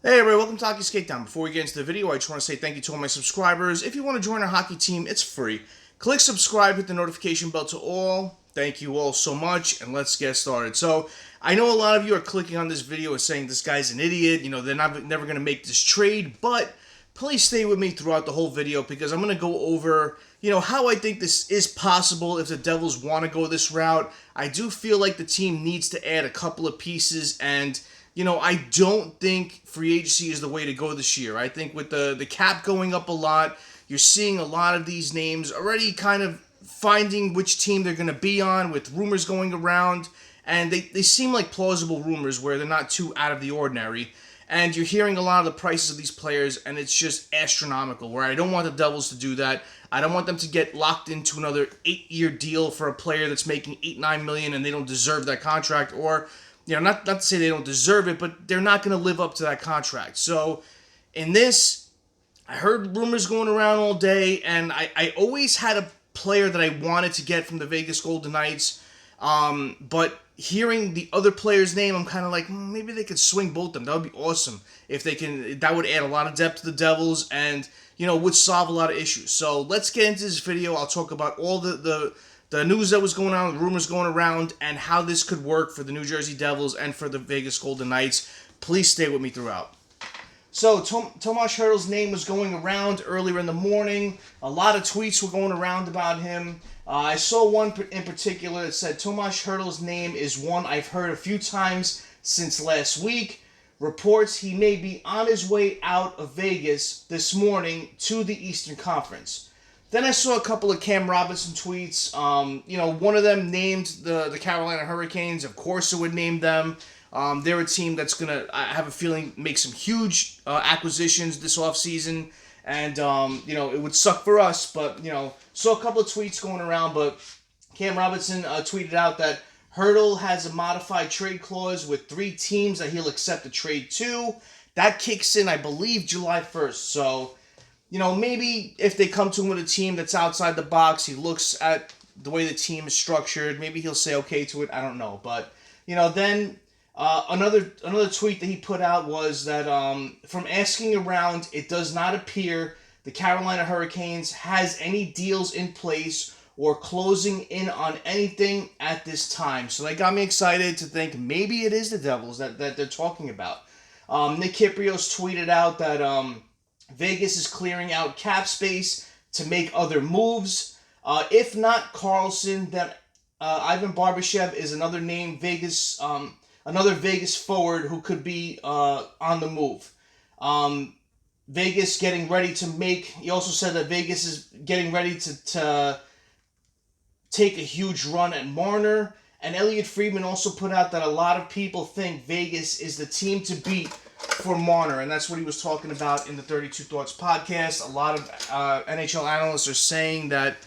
Hey everybody, welcome to Hockey Skate Down. Before we get into the video, I just want to say thank you to all my subscribers. If you want to join our hockey team, it's free. Click subscribe, hit the notification bell to all. Thank you all so much, and let's get started. So, I know a lot of you are clicking on this video and saying this guy's an idiot, they're never going to make this trade, but please stay with me throughout the whole video because I'm going to go over, how I think this is possible if the Devils want to go this route. I do feel like the team needs to add a couple of pieces, and I don't think free agency is the way to go this year. I think with the cap going up a lot, you're seeing a lot of these names already kind of finding which team they're going to be on with rumors going around. And they seem like plausible rumors where they're not too out of the ordinary. And you're hearing a lot of the prices of these players, and it's just astronomical, where I don't want the Devils to do that. I don't want them to get locked into another 8-year deal for a player that's making $8-9 million and they don't deserve that contract, or not to say they don't deserve it, but they're not going to live up to that contract. So in this, I heard rumors going around all day, and I always had a player that I wanted to get from the Vegas Golden Knights, but hearing the other player's name, I'm kind of like, maybe they could swing both of them. That would be awesome if they can. That would add a lot of depth to the Devils, and would solve a lot of issues. So let's get into this video. I'll talk about all the news that was going on, the rumors going around, and how this could work for the New Jersey Devils and for the Vegas Golden Knights. Please stay with me throughout. So, Tomas Hertl's name was going around earlier in the morning. A lot of tweets were going around about him. I saw one in particular that said, Tomas Hertl's name is one I've heard a few times since last week. Reports he may be on his way out of Vegas this morning to the Eastern Conference. Then I saw a couple of Cam Robinson tweets. One of them named the Carolina Hurricanes. Of course, it would name them. They're a team that's going to, I have a feeling, make some huge acquisitions this offseason. And, it would suck for us. But, saw a couple of tweets going around. But Cam Robinson tweeted out that Hertl has a modified trade clause with 3 teams that he'll accept a trade to. That kicks in, I believe, July 1st. So, maybe if they come to him with a team that's outside the box, he looks at the way the team is structured, maybe he'll say okay to it. I don't know. But, then another tweet that he put out was that from asking around, it does not appear the Carolina Hurricanes has any deals in place or closing in on anything at this time. So that got me excited to think maybe it is the Devils that they're talking about. Nick Kyprios tweeted out that Vegas is clearing out cap space to make other moves. If not Carlson, then Ivan Barbashev is another name. Another Vegas forward who could be on the move. Vegas getting ready to make. He also said that Vegas is getting ready to take a huge run at Marner. And Elliot Friedman also put out that a lot of people think Vegas is the team to beat for Marner, and that's what he was talking about in the 32 Thoughts podcast. A lot of NHL analysts are saying that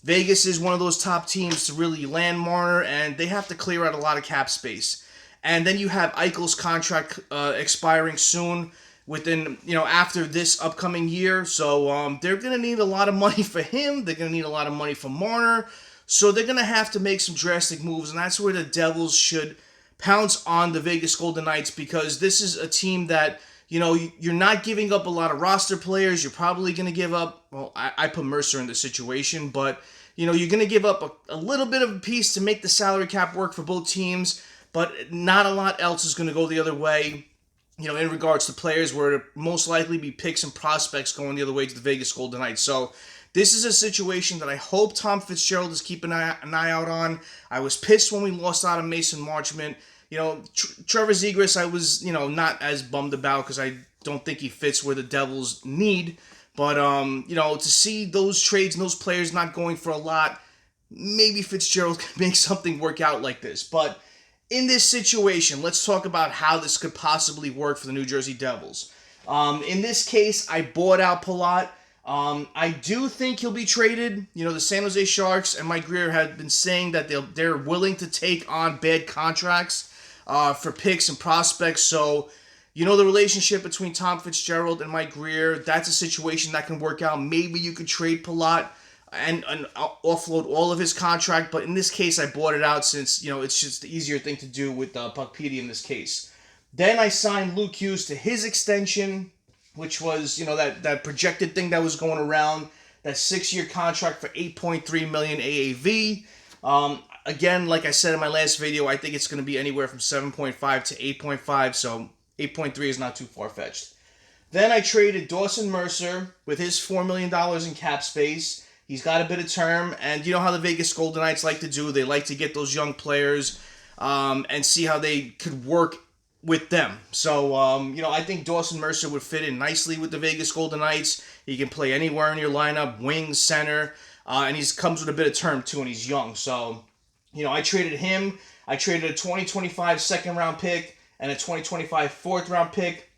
Vegas is one of those top teams to really land Marner, and they have to clear out a lot of cap space. And then you have Eichel's contract expiring soon, within after this upcoming year. So they're gonna need a lot of money for him. They're gonna need a lot of money for Marner. So they're gonna have to make some drastic moves, and that's where the Devils should pounce on the Vegas Golden Knights, because this is a team that, you're not giving up a lot of roster players. You're probably going to give up, well, I put Mercer in the situation, but, you're going to give up a little bit of a piece to make the salary cap work for both teams, but not a lot else is going to go the other way, in regards to players, where it'll most likely be picks and prospects going the other way to the Vegas Golden Knights. So this is a situation that I hope Tom Fitzgerald is keeping an eye out on. I was pissed when we lost out on Mason Marchment. Trevor Zegras, I was, not as bummed about because I don't think he fits where the Devils need. But, to see those trades and those players not going for a lot, maybe Fitzgerald can make something work out like this. But in this situation, let's talk about how this could possibly work for the New Jersey Devils. In this case, I bought out Palat. I do think he'll be traded. The San Jose Sharks and Mike Grier have been saying that they're willing to take on bad contracts for picks and prospects. So, the relationship between Tom Fitzgerald and Mike Grier, that's a situation that can work out. Maybe you could trade Palat and offload all of his contract, but in this case, I bought it out since, it's just the easier thing to do with Puckpedia in this case. Then I signed Luke Hughes to his extension, which was, that projected thing that was going around, that 6-year contract for $8.3 million AAV. Again, like I said in my last video, I think it's going to be anywhere from 7.5 to 8.5, so 8.3 is not too far-fetched. Then I traded Dawson Mercer with his $4 million in cap space. He's got a bit of term, and you know how the Vegas Golden Knights like to do. They like to get those young players and see how they could work with them. So, I think Dawson Mercer would fit in nicely with the Vegas Golden Knights. He can play anywhere in your lineup, wing, center, and he comes with a bit of term too, and he's young. So, I traded him. I traded a 2025 second-round pick and a 2025 fourth-round pick.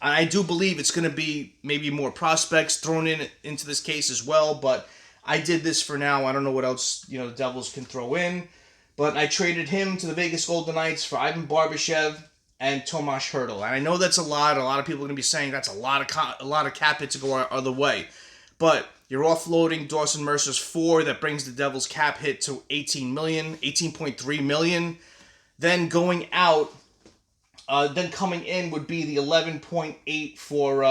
And I do believe it's going to be maybe more prospects thrown into this case as well, but I did this for now. I don't know what else, the Devils can throw in. But I traded him to the Vegas Golden Knights for Ivan Barbashev and Tomas Hertl. And I know that's a lot. A lot of people are going to be saying that's a lot of cap hit to go our other way. But you're offloading Dawson Mercer's 4. That brings the Devils' cap hit to $18.3 million. Then going out, then coming in would be the 11.8 for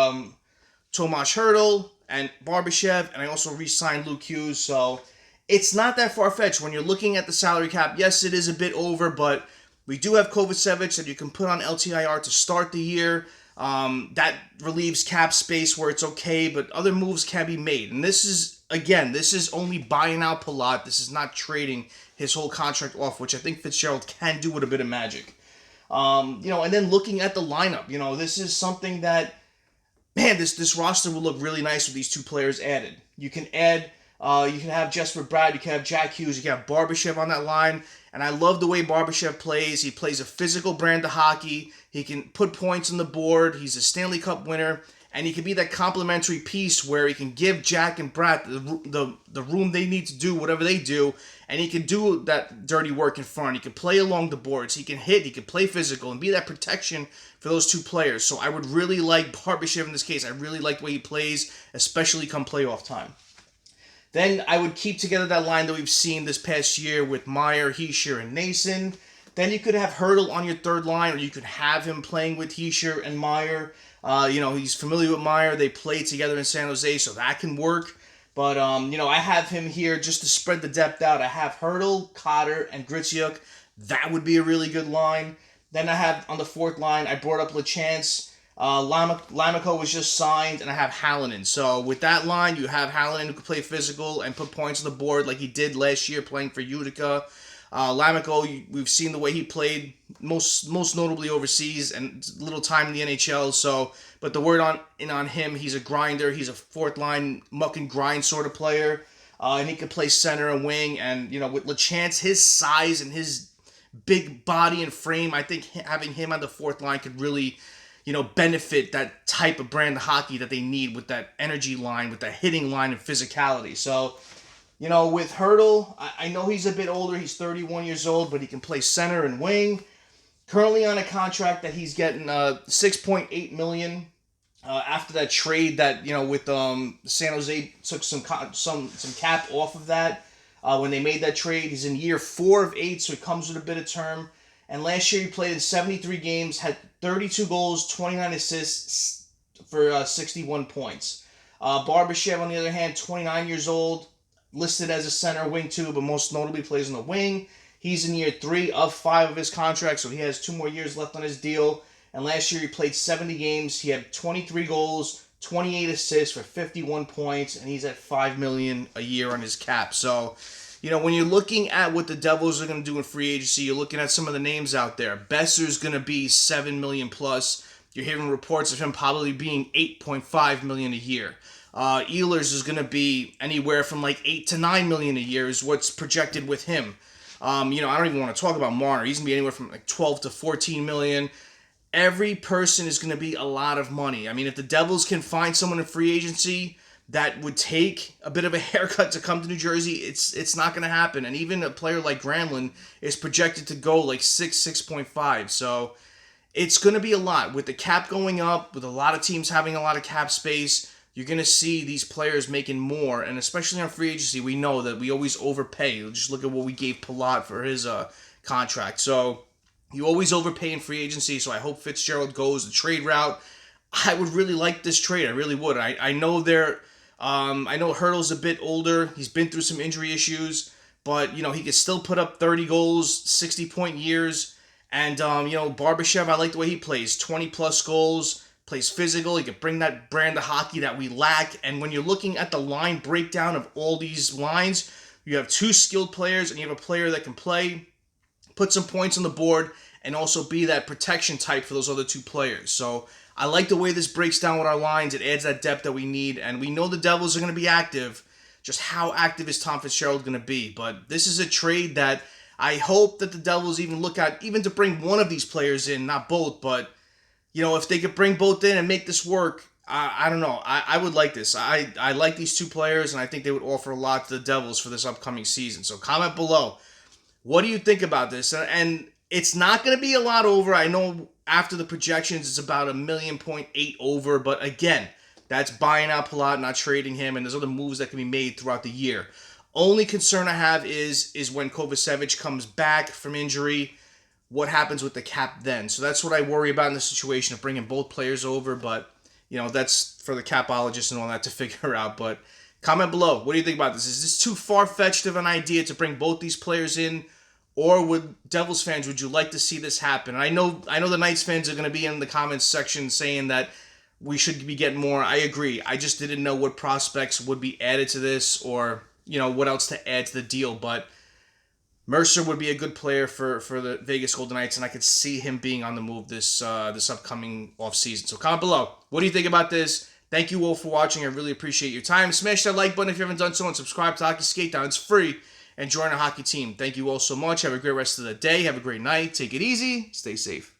Tomas Hertl and Barbashev, and I also re-signed Luke Hughes, so it's not that far-fetched. When you're looking at the salary cap, yes, it is a bit over, but we do have Kovacevic that you can put on LTIR to start the year. That relieves cap space where it's okay, but other moves can be made. And this is only buying out Palat. This is not trading his whole contract off, which I think Fitzgerald can do with a bit of magic. And then looking at the lineup, this is something that, man, this roster will look really nice with these two players added. You can have Jesper Bratt, you can have Jack Hughes, you can have Barbashev on that line, and I love the way Barbashev plays. He plays a physical brand of hockey. He can put points on the board. He's a Stanley Cup winner, and he can be that complementary piece where he can give Jack and Bratt the room they need to do whatever they do, and he can do that dirty work in front. He can play along the boards. He can hit. He can play physical and be that protection for those two players. So I would really like Barbashev in this case. I really like the way he plays, especially come playoff time. Then I would keep together that line that we've seen this past year with Meier, Hischier, and Nason. Then you could have Hertl on your third line, or you could have him playing with Hischier and Meier. He's familiar with Meier. They played together in San Jose, so that can work. But, I have him here just to spread the depth out. I have Hertl, Cotter, and Gritsuk. That would be a really good line. Then I have, on the fourth line, I brought up LeChance. Lamico was just signed, and I have Hallinan. So with that line, you have Hallinan who can play physical and put points on the board like he did last year playing for Utica. Lamico, we've seen the way he played, most notably overseas, and little time in the NHL. So, but the word on him, he's a grinder. He's a fourth line muck and grind sort of player, and he can play center and wing. And with LeChance, his size and his big body and frame, I think having him on the fourth line could really benefit that type of brand of hockey that they need with that energy line, with that hitting line and physicality. So, with Hertl, I know he's a bit older. He's 31 years old, but he can play center and wing. Currently on a contract that he's getting $6.8 million after that trade that, with San Jose took some cap off of that when they made that trade. He's in year 4 of 8, so he comes with a bit of term. And last year he played in 73 games, had 32 goals, 29 assists for 61 points. Barbashev, on the other hand, 29 years old, listed as a center wing too, but most notably plays on the wing. He's in year 3 of 5 of his contract, so he has 2 more years left on his deal. And last year he played 70 games. He had 23 goals, 28 assists for 51 points, and he's at $5 million a year on his cap. So, when you're looking at what the Devils are going to do in free agency, you're looking at some of the names out there. Besser's going to be $7 million plus. You're hearing reports of him probably being $8.5 million a year. Ehlers is going to be anywhere from like $8 to $9 million a year is what's projected with him. I don't even want to talk about Marner. He's going to be anywhere from like $12 to $14 million. Every person is going to be a lot of money. I mean, if the Devils can find someone in free agency that would take a bit of a haircut to come to New Jersey, it's not going to happen. And even a player like Granlund is projected to go like 6.5. So it's going to be a lot. With the cap going up, with a lot of teams having a lot of cap space, you're going to see these players making more. And especially on free agency, we know that we always overpay. Just look at what we gave Palat for his contract. So, You always overpay in free agency, so I hope Fitzgerald goes the trade route. I would really like this trade. I really would. I know I know Hertl's a bit older. He's been through some injury issues, but he can still put up 30 goals, 60-point years. And Barbashev, I like the way he plays. 20 plus goals, plays physical. He can bring that brand of hockey that we lack. And when you're looking at the line breakdown of all these lines, you have two skilled players and you have a player that can play, put some points on the board, and also be that protection type for those other two players. So I like the way this breaks down with our lines. It adds that depth that we need, and we know the Devils are going to be active. Just how active is Tom Fitzgerald going to be? But this is a trade that I hope that the Devils even look at, even to bring one of these players in, not both, but if they could bring both in and make this work, I don't know. I would like this. I like these two players, and I think they would offer a lot to the Devils for this upcoming season. So comment below. What do you think about this? And it's not going to be a lot over. I know after the projections, it's about 1.8 million over. But again, that's buying out Palat, not trading him. And there's other moves that can be made throughout the year. Only concern I have is when Kovacevic comes back from injury, what happens with the cap then? So that's what I worry about in the situation of bringing both players over. But, that's for the capologists and all that to figure out. But comment below. What do you think about this? Is this too far-fetched of an idea to bring both these players in? Or would Devils fans, would you like to see this happen? And I know the Knights fans are going to be in the comments section saying that we should be getting more. I agree. I just didn't know what prospects would be added to this or, what else to add to the deal. But Mercer would be a good player for the Vegas Golden Knights, and I could see him being on the move this upcoming offseason. So comment below. What do you think about this? Thank you all for watching. I really appreciate your time. Smash that like button if you haven't done so, and subscribe to Hockey Skate Down. It's free. And join our hockey team. Thank you all so much. Have a great rest of the day. Have a great night. Take it easy. Stay safe.